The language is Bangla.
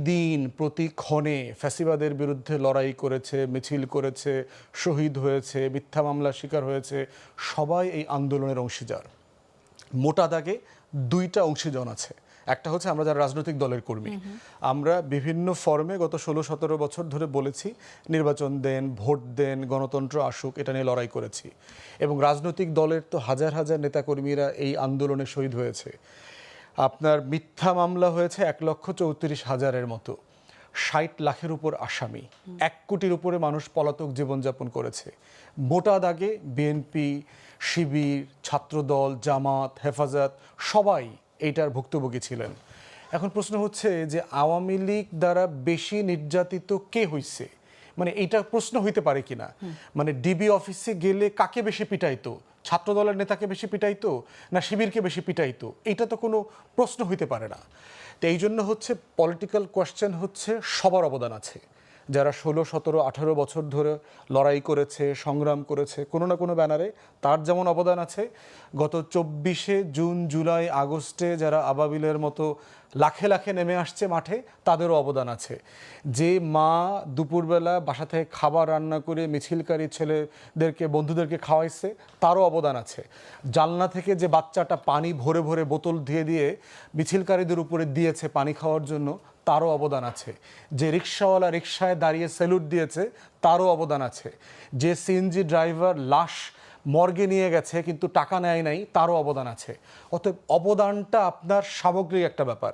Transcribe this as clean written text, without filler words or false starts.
প্রতিদিন প্রতিক্ষণে ফ্যাসিবাদের বিরুদ্ধে লড়াই করেছে, মিছিল করেছে, শহীদ হয়েছে, মিথ্যা মামলার শিকার হয়েছে, সবাই এই আন্দোলনের অংশীদার। মোটা দাগে দুইটা অংশীজন আছে। একটা হচ্ছে আমরা যারা রাজনৈতিক দলের কর্মী, আমরা বিভিন্ন ফর্মে গত 16-17 বছর ধরে বলেছি নির্বাচন দেন, ভোট দেন, গণতন্ত্র আসুক, এটা নিয়ে লড়াই করেছি। এবং রাজনৈতিক দলের তো হাজার হাজার নেতাকর্মীরা এই আন্দোলনে শহীদ হয়েছে। আপনার মিথ্যা মামলা হয়েছে 1,34,000-এর মতো, 60 লাখের উপর আসামি, 1 কোটির উপরে মানুষ পলাতক জীবনযাপন করেছে। মোটা দাগে বিএনপি, শিবির, ছাত্রদল, জামাত, হেফাজত সবাই এইটার ভুক্তভোগী ছিলেন। এখন প্রশ্ন হচ্ছে যে আওয়ামী লীগ দ্বারা বেশি নির্যাতিত কে হইছে, মানে এইটা প্রশ্ন হইতে পারে কিনা। মানে ডিবি অফিসে গেলে কাকে বেশি পিটাইতো, ছাত্র দলের নেতাকে বেশি পিটাইতো না শিবিরকে বেশি পিটাইতো, এইটা তো কোনো প্রশ্ন হইতে পারে না। তো এই জন্য হচ্ছে পলিটিক্যাল কোয়েশ্চেন হচ্ছে সবার অবদান আছে। যারা 16, 17, 18 বছর ধরে লড়াই করেছে, সংগ্রাম করেছে কোনো না কোনো ব্যানারে, তার যেমন অবদান আছে। গত 24শে জুন, জুলাই, আগস্টে যারা আবাবিলের মতো লাখে লাখে নেমে আসছে মাঠে, তাদেরও অবদান আছে। যে মা দুপুরবেলা বাসা থেকে খাবার রান্না করে মিছিলকারী ছেলেদেরকে, বন্ধুদেরকে খাওয়াইছে, তারও অবদান আছে। জানলা থেকে যে বাচ্চাটা পানি ভরে ভরে বোতল দিয়ে দিয়ে মিছিলকারীদের উপরে দিয়েছে পানি খাওয়ার জন্য, তারও অবদান আছে। যে রিক্সাওয়ালা রিক্সায় দাঁড়িয়ে স্যালুট দিয়েছে, তারও অবদান আছে। যে সিএনজি ড্রাইভার লাশ মর্গে নিয়ে গেছে কিন্তু টাকা নেয় নাই, তারও অবদান আছে। অতএব অবদানটা আপনার সামগ্রিক একটা ব্যাপার।